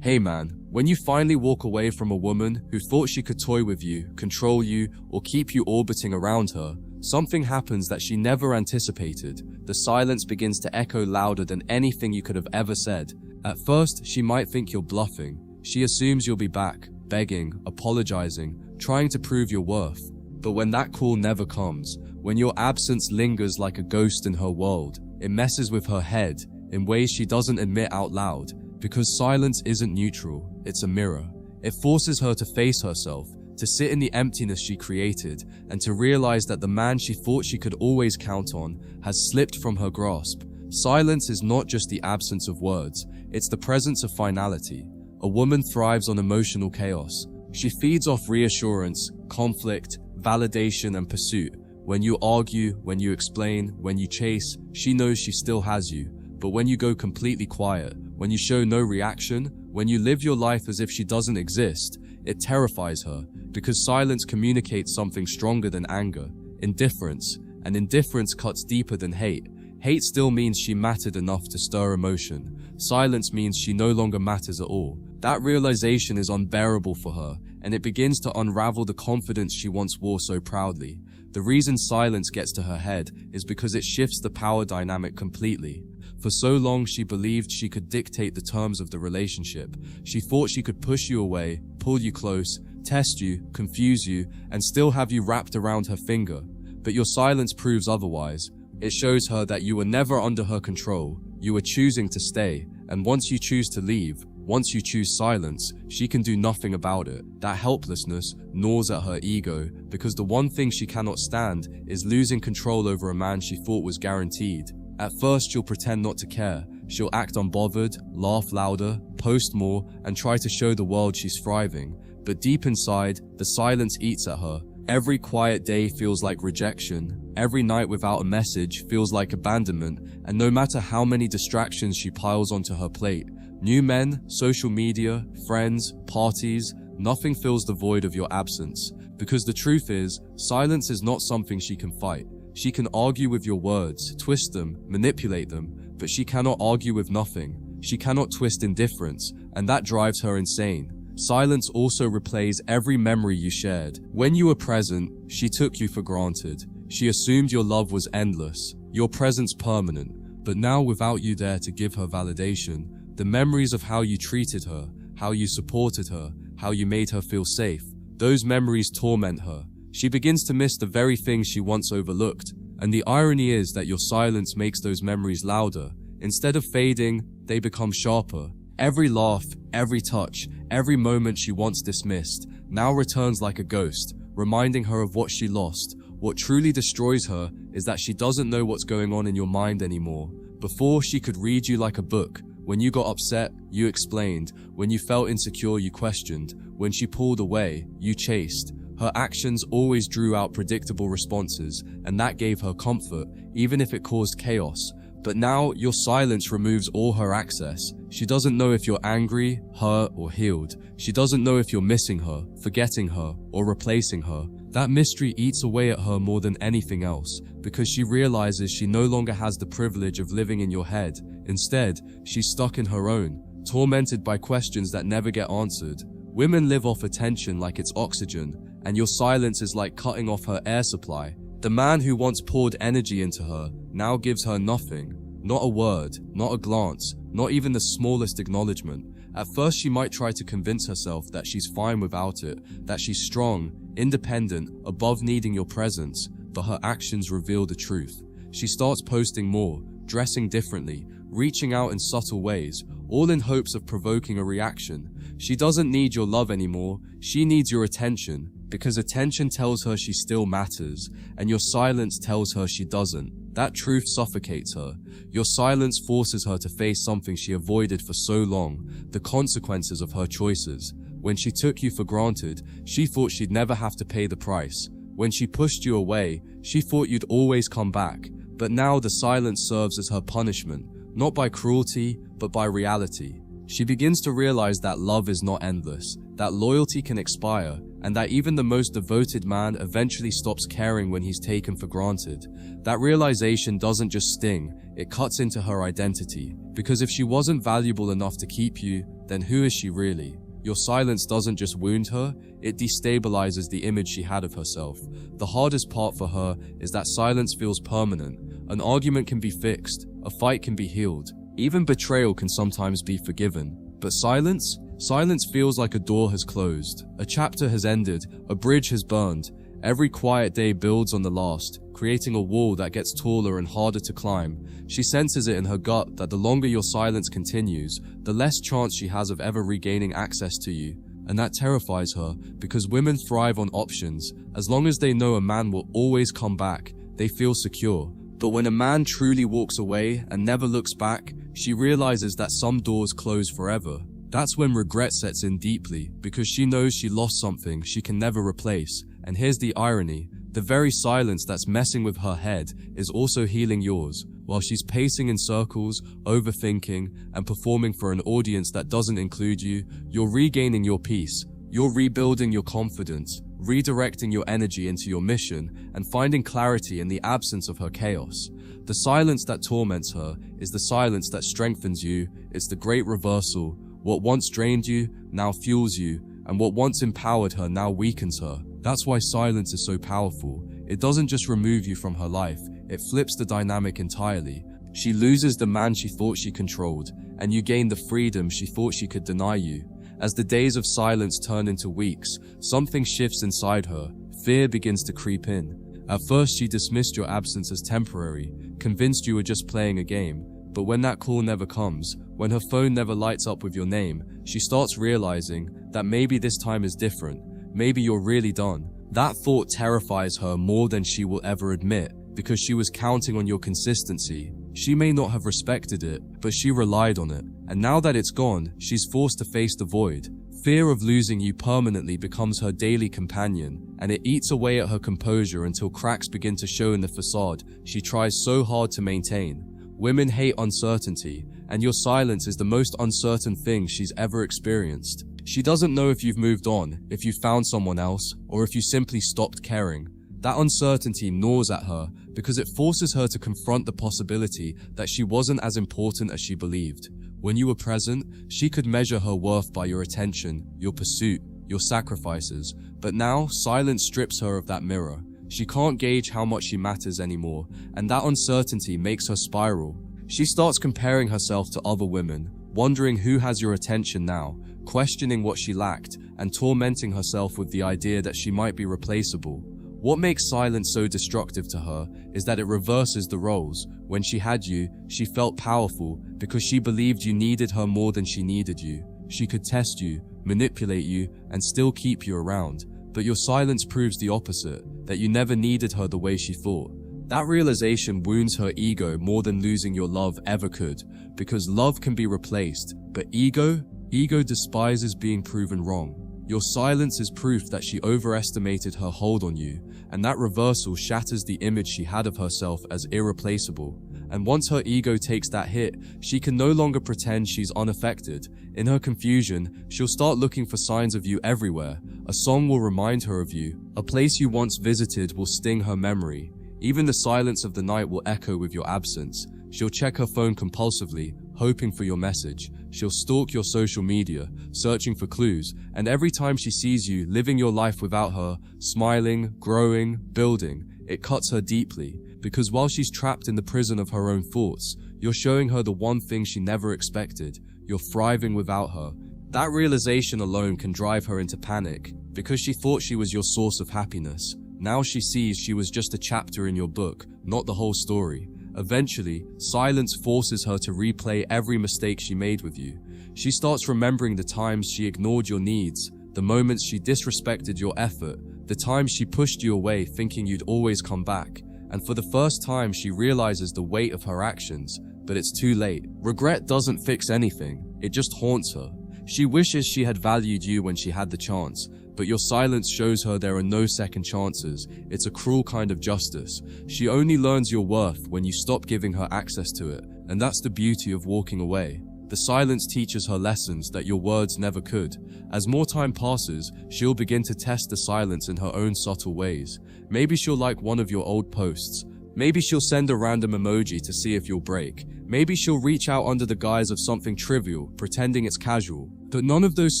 Hey man, when you finally walk away from a woman who thought she could toy with you, control you, or keep you orbiting around her, something happens that she never anticipated. The silence begins to echo louder than anything you could have ever said. At first, she might think you're bluffing. She assumes you'll be back, begging, apologizing, trying to prove your worth. But when that call never comes, when your absence lingers like a ghost in her world, it messes with her head in ways she doesn't admit out loud. Because silence isn't neutral, it's a mirror. It forces her to face herself, to sit in the emptiness she created, and to realize that the man she thought she could always count on has slipped from her grasp. Silence is not just the absence of words, it's the presence of finality. A woman thrives on emotional chaos. She feeds off reassurance, conflict, validation, and pursuit. When you argue, when you explain, when you chase, she knows she still has you. But when you go completely quiet, when you show no reaction, when you live your life as if she doesn't exist, it terrifies her, because silence communicates something stronger than anger, indifference, and indifference cuts deeper than hate. Hate still means she mattered enough to stir emotion. Silence means she no longer matters at all. That realization is unbearable for her, and it begins to unravel the confidence she once wore so proudly. The reason silence gets to her head is because it shifts the power dynamic completely. For so long, she believed she could dictate the terms of the relationship. She thought she could push you away, pull you close, test you, confuse you, and still have you wrapped around her finger. But your silence proves otherwise. It shows her that you were never under her control. You were choosing to stay, and once you choose to leave, once you choose silence, she can do nothing about it. That helplessness gnaws at her ego, because the one thing she cannot stand is losing control over a man she thought was guaranteed. At first, she'll pretend not to care. She'll act unbothered, laugh louder, post more, and try to show the world she's thriving. But deep inside, the silence eats at her. Every quiet day feels like rejection. Every night without a message feels like abandonment. And no matter how many distractions she piles onto her plate, new men, social media, friends, parties, nothing fills the void of your absence. Because the truth is, silence is not something she can fight. She can argue with your words, twist them, manipulate them, but she cannot argue with nothing. She cannot twist indifference, and that drives her insane. Silence also replays every memory you shared. When you were present, she took you for granted. She assumed your love was endless, your presence permanent. But now, without you there to give her validation, the memories of how you treated her, how you supported her, how you made her feel safe, those memories torment her. She begins to miss the very things she once overlooked. And the irony is that your silence makes those memories louder. Instead of fading, they become sharper. Every laugh, every touch, every moment she once dismissed, now returns like a ghost, reminding her of what she lost. What truly destroys her is that she doesn't know what's going on in your mind anymore. Before, she could read you like a book. When you got upset, you explained. When you felt insecure, you questioned. When she pulled away, you chased. Her actions always drew out predictable responses, and that gave her comfort, even if it caused chaos. But now, your silence removes all her access. She doesn't know if you're angry, hurt, or healed. She doesn't know if you're missing her, forgetting her, or replacing her. That mystery eats away at her more than anything else, because she realizes she no longer has the privilege of living in your head. Instead, she's stuck in her own, tormented by questions that never get answered. Women live off attention like it's oxygen, and your silence is like cutting off her air supply. The man who once poured energy into her now gives her nothing. Not a word, not a glance, not even the smallest acknowledgement. At first, she might try to convince herself that she's fine without it, that she's strong, independent, above needing your presence, but her actions reveal the truth. She starts posting more, dressing differently, reaching out in subtle ways, all in hopes of provoking a reaction. She doesn't need your love anymore, she needs your attention, because attention tells her she still matters, and your silence tells her she doesn't. That truth suffocates her. Your silence forces her to face something she avoided for so long, the consequences of her choices. When she took you for granted, she thought she'd never have to pay the price. When she pushed you away, she thought you'd always come back. But now the silence serves as her punishment, not by cruelty, but by reality. She begins to realize that love is not endless, that loyalty can expire, and that even the most devoted man eventually stops caring when he's taken for granted. That realization doesn't just sting, it cuts into her identity. Because if she wasn't valuable enough to keep you, then who is she really? Your silence doesn't just wound her, it destabilizes the image she had of herself. The hardest part for her is that silence feels permanent. An argument can be fixed, a fight can be healed, even betrayal can sometimes be forgiven. But silence? Silence feels like a door has closed, a chapter has ended, a bridge has burned. Every quiet day builds on the last, creating a wall that gets taller and harder to climb. She senses it in her gut that the longer your silence continues, the less chance she has of ever regaining access to you. And that terrifies her, because women thrive on options. As long as they know a man will always come back, they feel secure. But when a man truly walks away and never looks back, she realizes that some doors close forever. That's when regret sets in deeply, because she knows she lost something she can never replace. And here's the irony, the very silence that's messing with her head is also healing yours. While she's pacing in circles, overthinking, and performing for an audience that doesn't include you, you're regaining your peace. You're rebuilding your confidence, redirecting your energy into your mission, and finding clarity in the absence of her chaos. The silence that torments her is the silence that strengthens you. It's the great reversal. What once drained you now fuels you, and what once empowered her now weakens her. That's why silence is so powerful. It doesn't just remove you from her life, it flips the dynamic entirely. She loses the man she thought she controlled, and you gain the freedom she thought she could deny you. As the days of silence turn into weeks, something shifts inside her. Fear begins to creep in. At first, she dismissed your absence as temporary, convinced you were just playing a game. But when that call never comes, when her phone never lights up with your name, she starts realizing that maybe this time is different. Maybe you're really done. That thought terrifies her more than she will ever admit, because she was counting on your consistency. She may not have respected it, but she relied on it. And now that it's gone, she's forced to face the void. Fear of losing you permanently becomes her daily companion, and it eats away at her composure until cracks begin to show in the facade she tries so hard to maintain. Women hate uncertainty, and your silence is the most uncertain thing she's ever experienced. She doesn't know if you've moved on, if you found someone else, or if you simply stopped caring. That uncertainty gnaws at her because it forces her to confront the possibility that she wasn't as important as she believed. When you were present, she could measure her worth by your attention, your pursuit, your sacrifices. But now, silence strips her of that mirror. She can't gauge how much she matters anymore, and that uncertainty makes her spiral. She starts comparing herself to other women, wondering who has your attention now, questioning what she lacked, and tormenting herself with the idea that she might be replaceable. What makes silence so destructive to her is that it reverses the roles. When she had you, she felt powerful because she believed you needed her more than she needed you. She could test you, manipulate you, and still keep you around. But your silence proves the opposite, that you never needed her the way she thought. That realization wounds her ego more than losing your love ever could, because love can be replaced, but ego despises being proven wrong. Your silence is proof that she overestimated her hold on you, and that reversal shatters the image she had of herself as irreplaceable. And once her ego takes that hit, she can no longer pretend she's unaffected. In her confusion, she'll start looking for signs of you everywhere. A song will remind her of you. A place you once visited will sting her memory. Even the silence of the night will echo with your absence. She'll check her phone compulsively, hoping for your message. She'll stalk your social media, searching for clues, and every time she sees you living your life without her, smiling, growing, building, it cuts her deeply. Because while she's trapped in the prison of her own thoughts, you're showing her the one thing she never expected. You're thriving without her. That realization alone can drive her into panic, because she thought she was your source of happiness. Now she sees she was just a chapter in your book, not the whole story. Eventually, silence forces her to replay every mistake she made with you. She starts remembering the times she ignored your needs, the moments she disrespected your effort, the times she pushed you away thinking you'd always come back. And for the first time, she realizes the weight of her actions, but it's too late. Regret doesn't fix anything, it just haunts her. She wishes she had valued you when she had the chance, but your silence shows her there are no second chances. It's a cruel kind of justice. She only learns your worth when you stop giving her access to it, and that's the beauty of walking away. The silence teaches her lessons that your words never could. As more time passes, she'll begin to test the silence in her own subtle ways. Maybe she'll like one of your old posts. Maybe she'll send a random emoji to see if you'll break. Maybe she'll reach out under the guise of something trivial, pretending it's casual. But none of those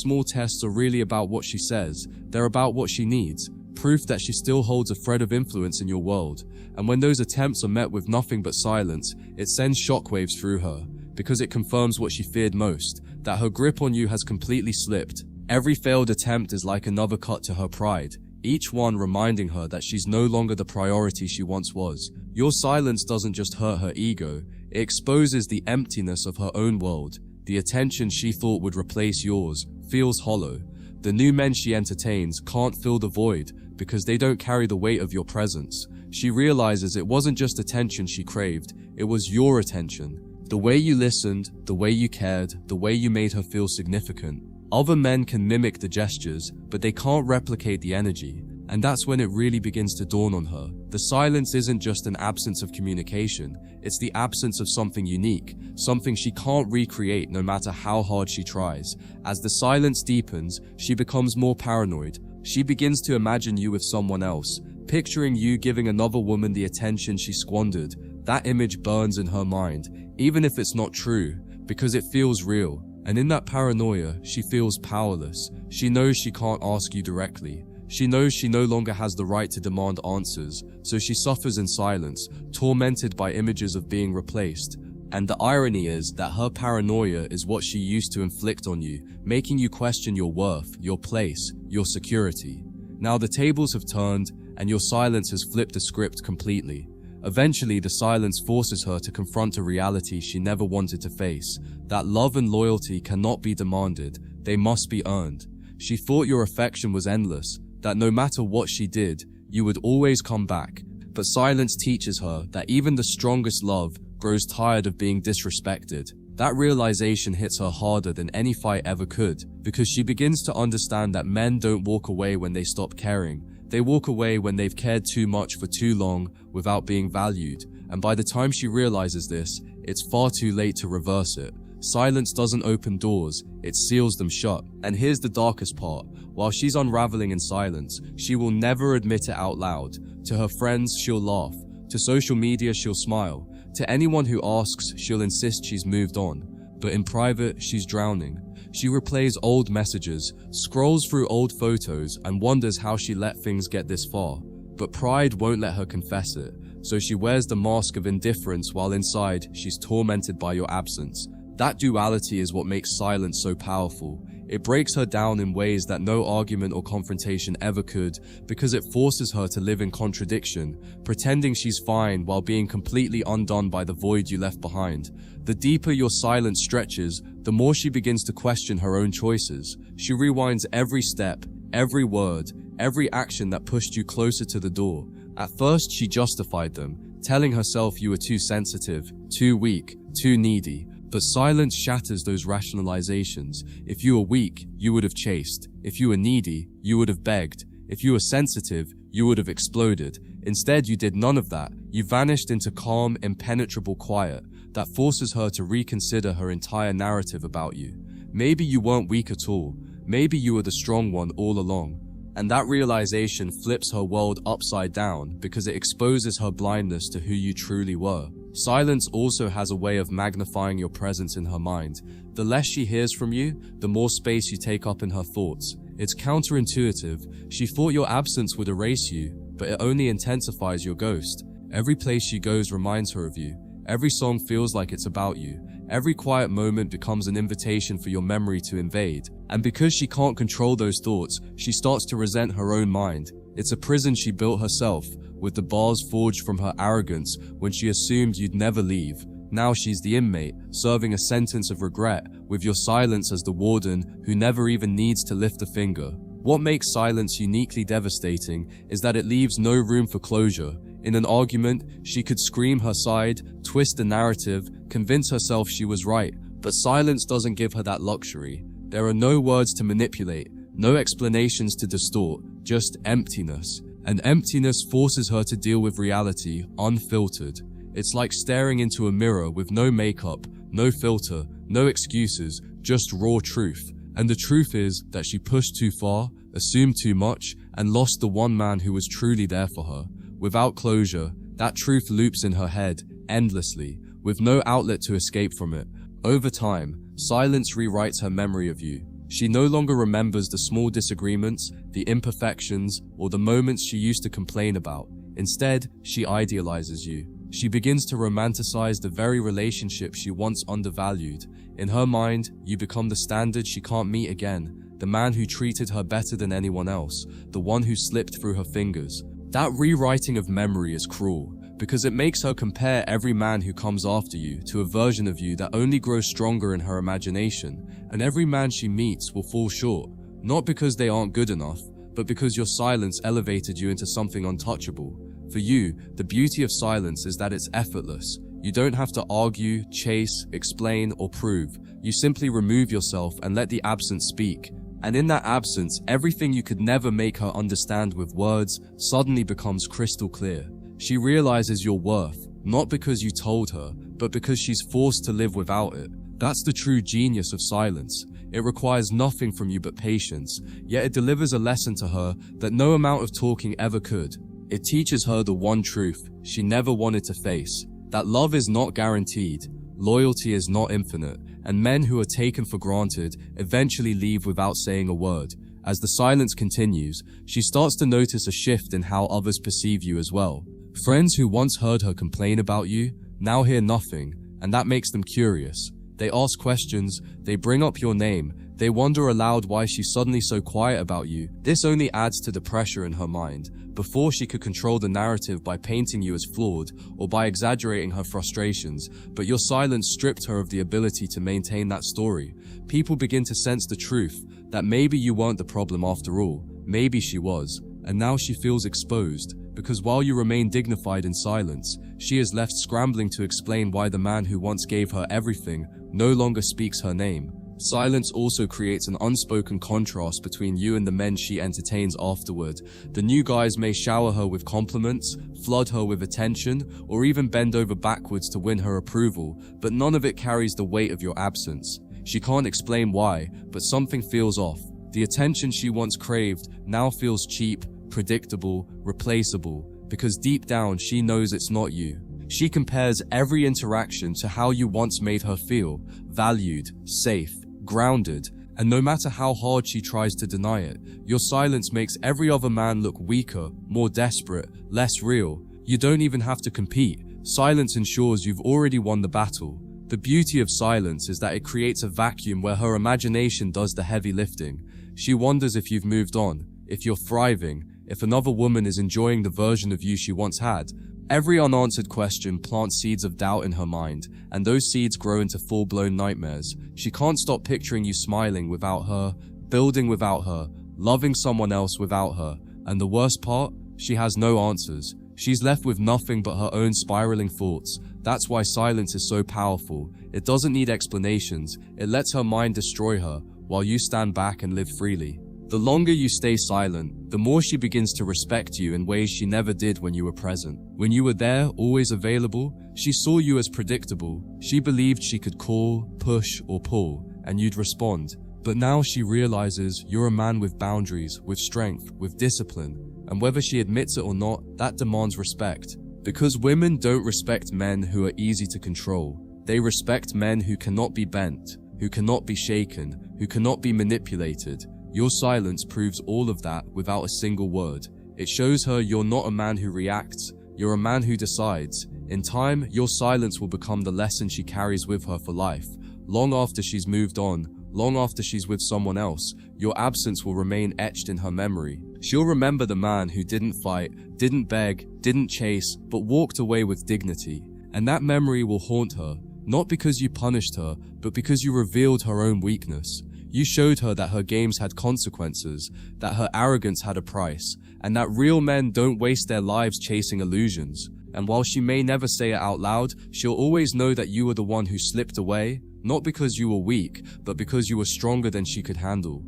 small tests are really about what she says. They're about what she needs. Proof that she still holds a thread of influence in your world. And when those attempts are met with nothing but silence, it sends shockwaves through her, because it confirms what she feared most, that her grip on you has completely slipped. Every failed attempt is like another cut to her pride, each one reminding her that she's no longer the priority she once was. Your silence doesn't just hurt her ego, it exposes the emptiness of her own world. The attention she thought would replace yours feels hollow. The new men she entertains can't fill the void because they don't carry the weight of your presence. She realizes it wasn't just attention she craved, it was your attention. The way you listened, the way you cared, the way you made her feel significant. Other men can mimic the gestures, but they can't replicate the energy. And that's when it really begins to dawn on her. The silence isn't just an absence of communication, it's the absence of something unique, something she can't recreate no matter how hard she tries. As the silence deepens, she becomes more paranoid. She begins to imagine you with someone else, picturing you giving another woman the attention she squandered. That image burns in her mind, even if it's not true, because it feels real. And in that paranoia, she feels powerless. She knows she can't ask you directly. She knows she no longer has the right to demand answers, so she suffers in silence, tormented by images of being replaced. And the irony is that her paranoia is what she used to inflict on you, making you question your worth, your place, your security. Now the tables have turned, and your silence has flipped the script completely. Eventually, the silence forces her to confront a reality she never wanted to face, that love and loyalty cannot be demanded, they must be earned. She thought your affection was endless, that no matter what she did, you would always come back. But silence teaches her that even the strongest love grows tired of being disrespected. That realization hits her harder than any fight ever could, because she begins to understand that men don't walk away when they stop caring. They walk away when they've cared too much for too long without being valued. And by the time she realizes this, it's far too late to reverse it. Silence doesn't open doors, it seals them shut. And here's the darkest part. While she's unraveling in silence, she will never admit it out loud. To her friends, she'll laugh. To social media, she'll smile. To anyone who asks, she'll insist she's moved on. But in private, she's drowning. She replays old messages, scrolls through old photos, and wonders how she let things get this far. But pride won't let her confess it, so she wears the mask of indifference while inside she's tormented by your absence. That duality is what makes silence so powerful. It breaks her down in ways that no argument or confrontation ever could, because it forces her to live in contradiction, pretending she's fine while being completely undone by the void you left behind. The deeper your silence stretches, the more she begins to question her own choices. She rewinds every step, every word, every action that pushed you closer to the door. At first, she justified them, telling herself you were too sensitive, too weak, too needy. But silence shatters those rationalizations. If you were weak, you would have chased. If you were needy, you would have begged. If you were sensitive, you would have exploded. Instead, you did none of that. You vanished into calm, impenetrable quiet that forces her to reconsider her entire narrative about you. Maybe you weren't weak at all. Maybe you were the strong one all along. And that realization flips her world upside down because it exposes her blindness to who you truly were. Silence also has a way of magnifying your presence in her mind. The less she hears from you, the more space you take up in her thoughts. It's counterintuitive. She thought your absence would erase you, but it only intensifies your ghost. Every place she goes reminds her of you. Every song feels like it's about you. Every quiet moment becomes an invitation for your memory to invade. And because she can't control those thoughts, she starts to resent her own mind. It's a prison she built herself, with the bars forged from her arrogance when she assumed you'd never leave. Now she's the inmate, serving a sentence of regret, with your silence as the warden who never even needs to lift a finger. What makes silence uniquely devastating is that it leaves no room for closure. In an argument, she could scream her side, twist the narrative, convince herself she was right, but silence doesn't give her that luxury. There are no words to manipulate, no explanations to distort, just emptiness. And emptiness forces her to deal with reality unfiltered. It's like staring into a mirror with no makeup, no filter, No excuses, just raw truth. And the truth is that she pushed too far, assumed too much, and lost the one man who was truly there for her. Without closure, that truth loops in her head, endlessly, with no outlet to escape from it. Over time, silence rewrites her memory of you. She no longer remembers the small disagreements, the imperfections, or the moments she used to complain about. Instead, she idealizes you. She begins to romanticize the very relationship she once undervalued. In her mind, you become the standard she can't meet again, the man who treated her better than anyone else, the one who slipped through her fingers. That rewriting of memory is cruel, because it makes her compare every man who comes after you to a version of you that only grows stronger in her imagination, and every man she meets will fall short, not because they aren't good enough, but because your silence elevated you into something untouchable. For you, the beauty of silence is that it's effortless. You don't have to argue, chase, explain, or prove. You simply remove yourself and let the absence speak. And in that absence, everything you could never make her understand with words suddenly becomes crystal clear. She realizes your worth, not because you told her, but because she's forced to live without it. That's the true genius of silence. It requires nothing from you but patience, yet it delivers a lesson to her that no amount of talking ever could. It teaches her the one truth she never wanted to face, that love is not guaranteed, loyalty is not infinite, and men who are taken for granted eventually leave without saying a word. As the silence continues, she starts to notice a shift in how others perceive you as well. Friends who once heard her complain about you now hear nothing, and that makes them curious. They ask questions, they bring up your name, they wonder aloud why she's suddenly so quiet about you. This only adds to the pressure in her mind. Before, she could control the narrative by painting you as flawed or by exaggerating her frustrations, but your silence stripped her of the ability to maintain that story. People begin to sense the truth, that maybe you weren't the problem after all, maybe she was, and now she feels exposed, because while you remain dignified in silence, she is left scrambling to explain why the man who once gave her everything no longer speaks her name. Silence also creates an unspoken contrast between you and the men she entertains afterward. The new guys may shower her with compliments, flood her with attention, or even bend over backwards to win her approval, but none of it carries the weight of your absence. She can't explain why, but something feels off. The attention she once craved now feels cheap, predictable, replaceable, because deep down she knows it's not you. She compares every interaction to how you once made her feel, valued, safe, grounded, and no matter how hard she tries to deny it, your silence makes every other man look weaker, more desperate, less real. You don't even have to compete. Silence ensures you've already won the battle. The beauty of silence is that it creates a vacuum where her imagination does the heavy lifting. She wonders if you've moved on, if you're thriving, if another woman is enjoying the version of you she once had. Every unanswered question plants seeds of doubt in her mind, and those seeds grow into full-blown nightmares. She can't stop picturing you smiling without her, building without her, loving someone else without her, and the worst part? She has no answers. She's left with nothing but her own spiraling thoughts. That's why silence is so powerful. It doesn't need explanations. It lets her mind destroy her, while you stand back and live freely. The longer you stay silent, the more she begins to respect you in ways she never did when you were present. When you were there, always available, she saw you as predictable. She believed she could call, push, or pull, and you'd respond. But now she realizes you're a man with boundaries, with strength, with discipline, and whether she admits it or not, that demands respect. Because women don't respect men who are easy to control. They respect men who cannot be bent, who cannot be shaken, who cannot be manipulated. Your silence proves all of that without a single word. It shows her you're not a man who reacts, you're a man who decides. In time, your silence will become the lesson she carries with her for life. Long after she's moved on, long after she's with someone else, your absence will remain etched in her memory. She'll remember the man who didn't fight, didn't beg, didn't chase, but walked away with dignity. And that memory will haunt her, not because you punished her, but because you revealed her own weakness. You showed her that her games had consequences, that her arrogance had a price, and that real men don't waste their lives chasing illusions. And while she may never say it out loud, she'll always know that you were the one who slipped away, not because you were weak, but because you were stronger than she could handle.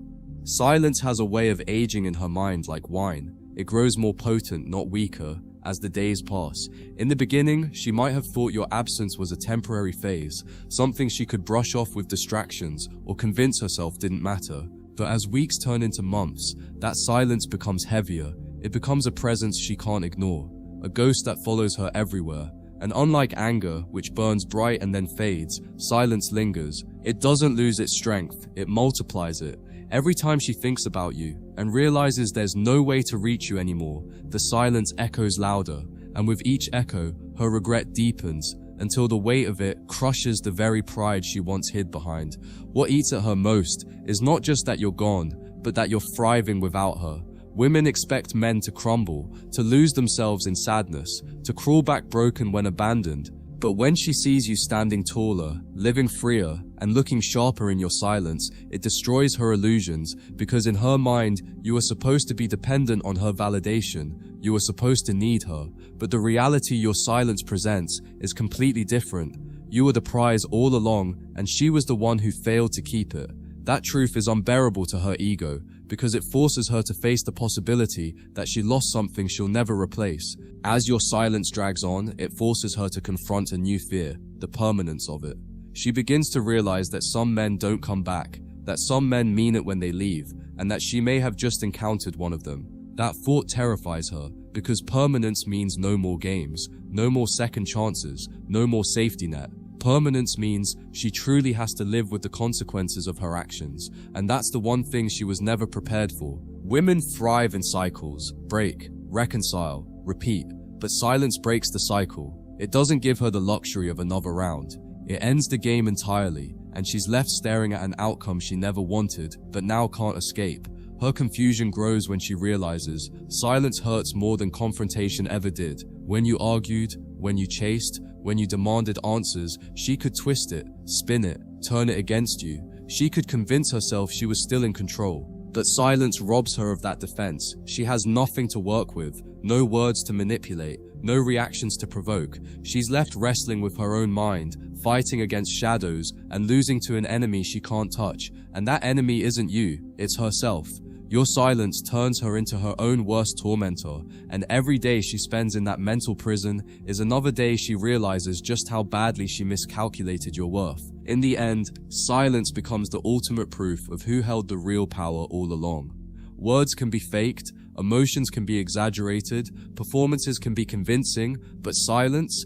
Silence has a way of aging in her mind like wine. It grows more potent, not weaker. as the days pass. In the beginning, she might have thought your absence was a temporary phase, something she could brush off with distractions or convince herself didn't matter. But as weeks turn into months, that silence becomes heavier. It becomes a presence she can't ignore, a ghost that follows her everywhere. And unlike anger, which burns bright and then fades, silence lingers. It doesn't lose its strength, it multiplies it. Every time she thinks about you and realizes there's no way to reach you anymore, the silence echoes louder, and with each echo, her regret deepens until the weight of it crushes the very pride she once hid behind. What eats at her most is not just that you're gone, but that you're thriving without her. Women expect men to crumble, to lose themselves in sadness, to crawl back broken when abandoned. But when she sees you standing taller, living freer, and looking sharper in your silence, it destroys her illusions, because in her mind, you are supposed to be dependent on her validation. You are supposed to need her. But the reality your silence presents is completely different. You were the prize all along, and she was the one who failed to keep it. That truth is unbearable to her ego, because it forces her to face the possibility that she lost something she'll never replace. As your silence drags on, it forces her to confront a new fear, the permanence of it. She begins to realize that some men don't come back, that some men mean it when they leave, and that she may have just encountered one of them. That thought terrifies her, because permanence means no more games, no more second chances, no more safety net. Permanence means she truly has to live with the consequences of her actions, and that's the one thing she was never prepared for. Women thrive in cycles, break, reconcile, repeat, but silence breaks the cycle. It doesn't give her the luxury of another round. It ends the game entirely, and she's left staring at an outcome she never wanted, but now can't escape. Her confusion grows when she realizes silence hurts more than confrontation ever did. When you argued, when you chased, when you demanded answers, she could twist it, spin it, turn it against you. She could convince herself she was still in control. But silence robs her of that defense. She has nothing to work with, no words to manipulate, no reactions to provoke. She's left wrestling with her own mind, fighting against shadows, and losing to an enemy she can't touch. And that enemy isn't you, it's herself. Your silence turns her into her own worst tormentor, and every day she spends in that mental prison is another day she realizes just how badly she miscalculated your worth. In the end, silence becomes the ultimate proof of who held the real power all along. Words can be faked, emotions can be exaggerated, performances can be convincing, but silence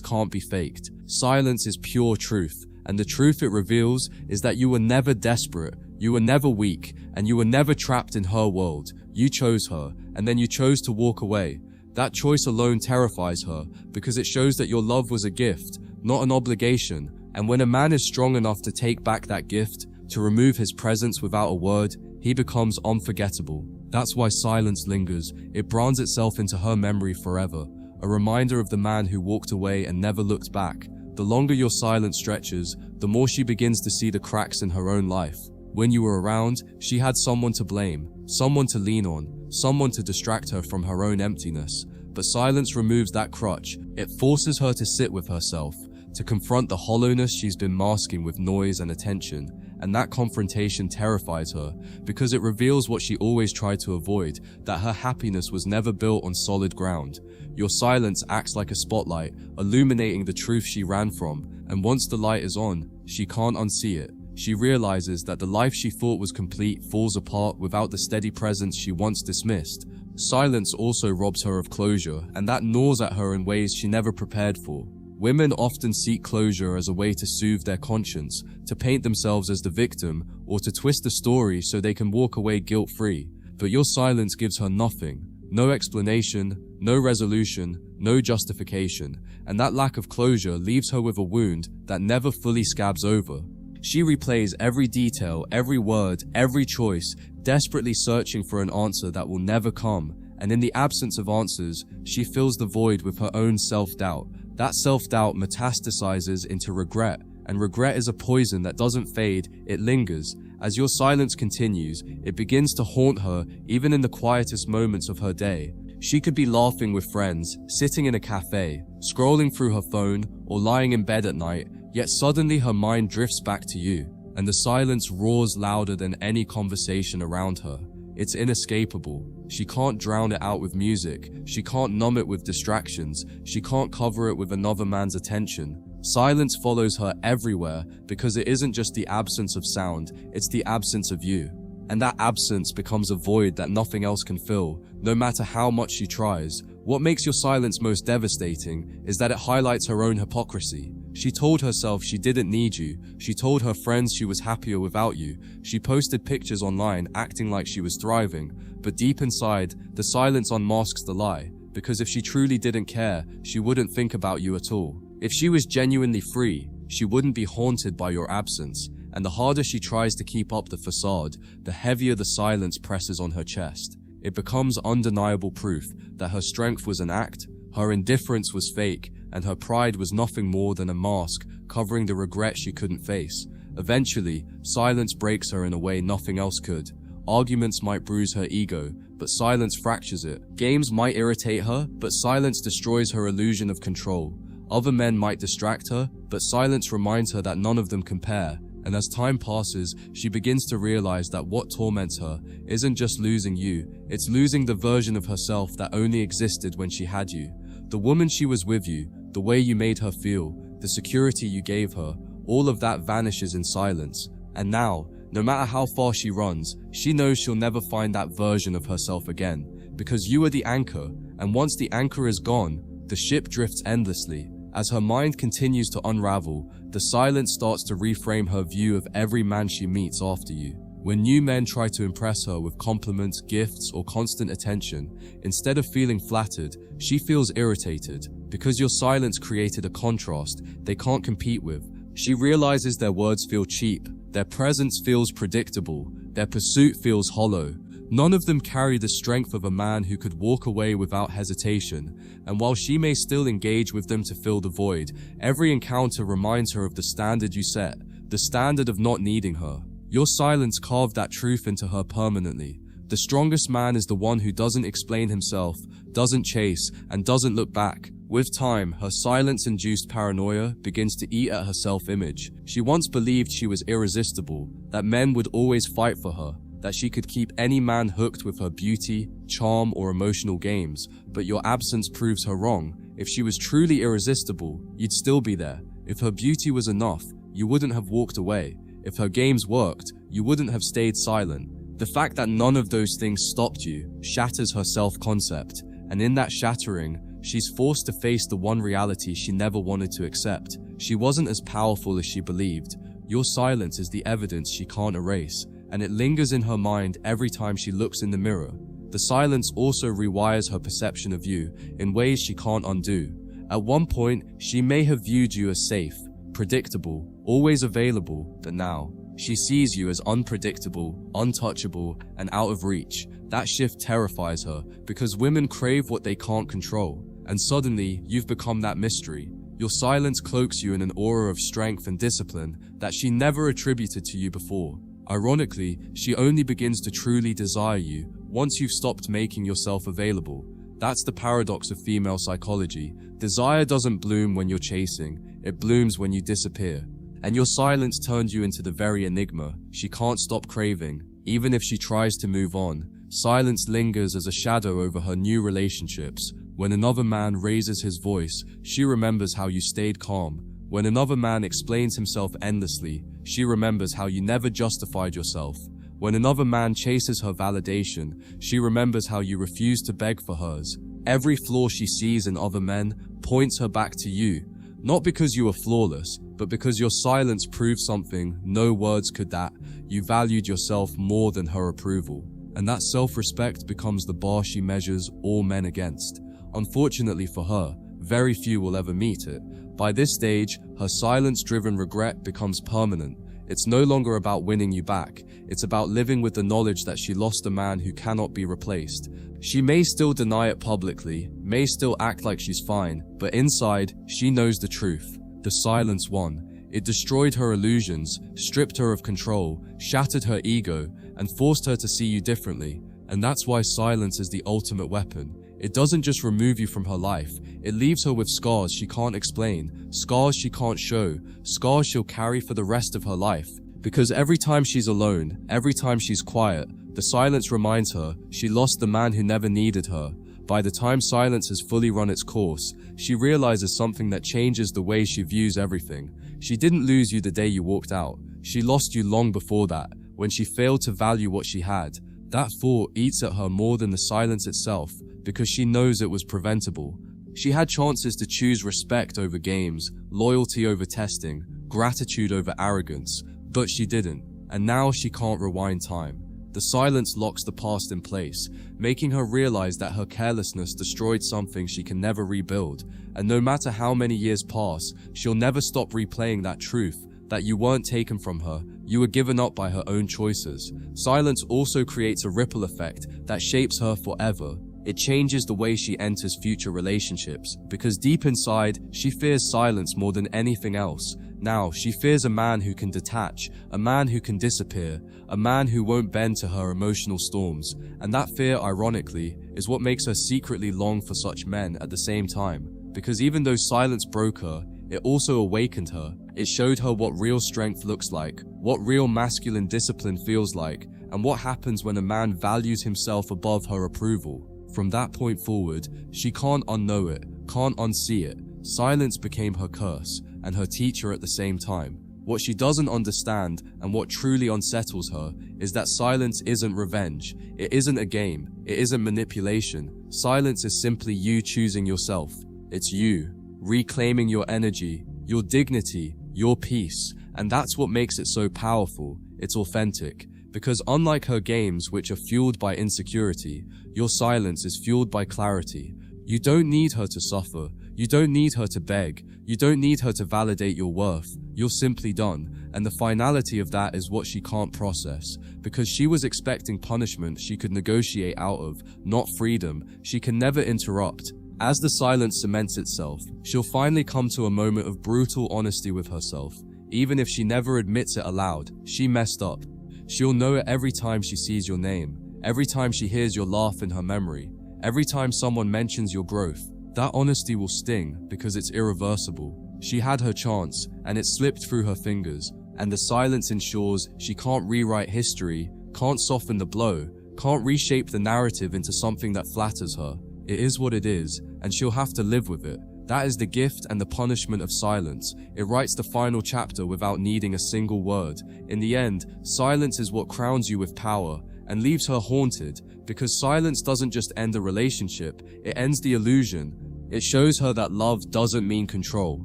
can't be faked. Silence is pure truth, and the truth it reveals is that you were never desperate, you were never weak, and you were never trapped in her world. You chose her, and then you chose to walk away. That choice alone terrifies her, because it shows that your love was a gift, not an obligation. And when a man is strong enough to take back that gift, to remove his presence without a word, he becomes unforgettable. That's why silence lingers. It brands itself into her memory forever, a reminder of the man who walked away and never looked back. The longer your silence stretches, the more she begins to see the cracks in her own life. When you were around, she had someone to blame, someone to lean on, someone to distract her from her own emptiness. But silence removes that crutch. It forces her to sit with herself, to confront the hollowness she's been masking with noise and attention. And that confrontation terrifies her, because it reveals what she always tried to avoid, that her happiness was never built on solid ground. Your silence acts like a spotlight, illuminating the truth she ran from, and once the light is on, she can't unsee it. She realizes that the life she thought was complete falls apart without the steady presence she once dismissed. Silence also robs her of closure, and that gnaws at her in ways she never prepared for. Women often seek closure as a way to soothe their conscience, to paint themselves as the victim, or to twist the story so they can walk away guilt-free. But your silence gives her nothing. No explanation, no resolution, no justification, and that lack of closure leaves her with a wound that never fully scabs over. She replays every detail, every word, every choice, desperately searching for an answer that will never come, and in the absence of answers, she fills the void with her own self-doubt. That self-doubt metastasizes into regret, and regret is a poison that doesn't fade, it lingers. As your silence continues, it begins to haunt her even in the quietest moments of her day. She could be laughing with friends, sitting in a cafe, scrolling through her phone, or lying in bed at night, yet suddenly her mind drifts back to you, and the silence roars louder than any conversation around her. It's inescapable. She can't drown it out with music. She can't numb it with distractions. She can't cover it with another man's attention. Silence follows her everywhere because it isn't just the absence of sound, it's the absence of you. And that absence becomes a void that nothing else can fill, no matter how much she tries. What makes your silence most devastating is that it highlights her own hypocrisy. She told herself she didn't need you. She told her friends she was happier without you. She posted pictures online acting like she was thriving. But deep inside, the silence unmasks the lie. Because if she truly didn't care, she wouldn't think about you at all. If she was genuinely free, she wouldn't be haunted by your absence. And the harder she tries to keep up the facade, the heavier the silence presses on her chest. It becomes undeniable proof that her strength was an act, her indifference was fake, and her pride was nothing more than a mask covering the regret she couldn't face. Eventually, silence breaks her in a way nothing else could. Arguments might bruise her ego, but silence fractures it. Games might irritate her, but silence destroys her illusion of control. Other men might distract her, but silence reminds her that none of them compare. And as time passes, she begins to realize that what torments her isn't just losing you, it's losing the version of herself that only existed when she had you. The woman she was with you, the way you made her feel, the security you gave her, all of that vanishes in silence. And now, no matter how far she runs, she knows she'll never find that version of herself again. Because you are the anchor, and once the anchor is gone, the ship drifts endlessly. As her mind continues to unravel, the silence starts to reframe her view of every man she meets after you. When new men try to impress her with compliments, gifts, or constant attention, instead of feeling flattered, she feels irritated. Because your silence created a contrast they can't compete with. She realizes their words feel cheap, their presence feels predictable, their pursuit feels hollow. None of them carry the strength of a man who could walk away without hesitation, and while she may still engage with them to fill the void, every encounter reminds her of the standard you set, the standard of not needing her. Your silence carved that truth into her permanently. The strongest man is the one who doesn't explain himself, doesn't chase, and doesn't look back. With time, her silence-induced paranoia begins to eat at her self-image. She once believed she was irresistible, that men would always fight for her, that she could keep any man hooked with her beauty, charm, or emotional games, but your absence proves her wrong. If she was truly irresistible, you'd still be there. If her beauty was enough, you wouldn't have walked away. If her games worked, you wouldn't have stayed silent. The fact that none of those things stopped you shatters her self-concept, and in that shattering, she's forced to face the one reality she never wanted to accept. She wasn't as powerful as she believed. Your silence is the evidence she can't erase, and it lingers in her mind every time she looks in the mirror. The silence also rewires her perception of you in ways she can't undo. At one point, she may have viewed you as safe, predictable, always available, but now, she sees you as unpredictable, untouchable, and out of reach. That shift terrifies her, because women crave what they can't control. And suddenly, you've become that mystery. Your silence cloaks you in an aura of strength and discipline that she never attributed to you before. Ironically, she only begins to truly desire you once you've stopped making yourself available. That's the paradox of female psychology. Desire doesn't bloom when you're chasing, it blooms when you disappear. And your silence turned you into the very enigma she can't stop craving. Even if she tries to move on, silence lingers as a shadow over her new relationships. When another man raises his voice, she remembers how you stayed calm. When another man explains himself endlessly, she remembers how you never justified yourself. When another man chases her validation, she remembers how you refused to beg for hers. Every flaw she sees in other men points her back to you, not because you are flawless, but because your silence proved something no words could, that you valued yourself more than her approval. And that self-respect becomes the bar she measures all men against. Unfortunately for her, very few will ever meet it. By this stage, her silence-driven regret becomes permanent. It's no longer about winning you back. It's about living with the knowledge that she lost a man who cannot be replaced. She may still deny it publicly, may still act like she's fine, but inside, she knows the truth. The silence won. It destroyed her illusions, stripped her of control, shattered her ego, and forced her to see you differently. And that's why silence is the ultimate weapon. It doesn't just remove you from her life, it leaves her with scars she can't explain, scars she can't show, scars she'll carry for the rest of her life. Because every time she's alone, every time she's quiet, The silence reminds her she lost the man who never needed her. By the time silence has fully run its course, she realizes something that changes the way she views everything. She didn't lose you the day you walked out. She lost you long before that, when she failed to value what she had. That thought eats at her more than the silence itself, because she knows it was preventable. She had chances to choose respect over games, loyalty over testing, gratitude over arrogance, but she didn't, and now she can't rewind time. The silence locks the past in place, making her realize that her carelessness destroyed something she can never rebuild, and no matter how many years pass, she'll never stop replaying that truth, that you weren't taken from her, you were given up by her own choices. Silence also creates a ripple effect that shapes her forever. It changes the way she enters future relationships, because deep inside, she fears silence more than anything else. Now, she fears a man who can detach, a man who can disappear, a man who won't bend to her emotional storms. And that fear, ironically, is what makes her secretly long for such men at the same time. Because even though silence broke her, it also awakened her. It showed her what real strength looks like, what real masculine discipline feels like, and what happens when a man values himself above her approval. From that point forward, she can't unknow it, can't unsee it. Silence became her curse, and her teacher at the same time. What she doesn't understand, and what truly unsettles her, is that silence isn't revenge. It isn't a game. It isn't manipulation. Silence is simply you choosing yourself. It's you, reclaiming your energy, your dignity, your peace. And that's what makes it so powerful. It's authentic. Because unlike her games, which are fueled by insecurity, your silence is fueled by clarity. You don't need her to suffer. You don't need her to beg. You don't need her to validate your worth. You're simply done. And the finality of that is what she can't process. Because she was expecting punishment she could negotiate out of, not freedom. She can never interrupt. As the silence cements itself, she'll finally come to a moment of brutal honesty with herself. Even if she never admits it aloud, she messed up. She'll know it every time she sees your name, every time she hears your laugh in her memory, every time someone mentions your growth. That honesty will sting because it's irreversible. She had her chance, and it slipped through her fingers, and the silence ensures she can't rewrite history, can't soften the blow, can't reshape the narrative into something that flatters her. It is what it is, and she'll have to live with it. That is the gift and the punishment of silence. It writes the final chapter without needing a single word. In the end, silence is what crowns you with power and leaves her haunted, because silence doesn't just end a relationship, it ends the illusion. It shows her that love doesn't mean control,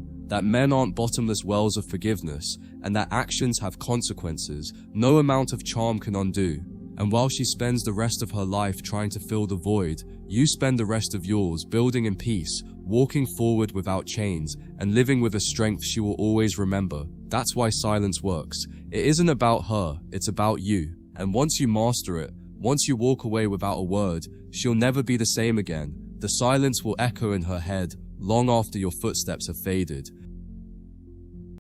that men aren't bottomless wells of forgiveness, and that actions have consequences no amount of charm can undo. And while she spends the rest of her life trying to fill the void, you spend the rest of yours building in peace, walking forward without chains, and living with a strength she will always remember. That's why silence works. It isn't about her, it's about you. And once you master it, once you walk away without a word, she'll never be the same again. The silence will echo in her head long after your footsteps have faded.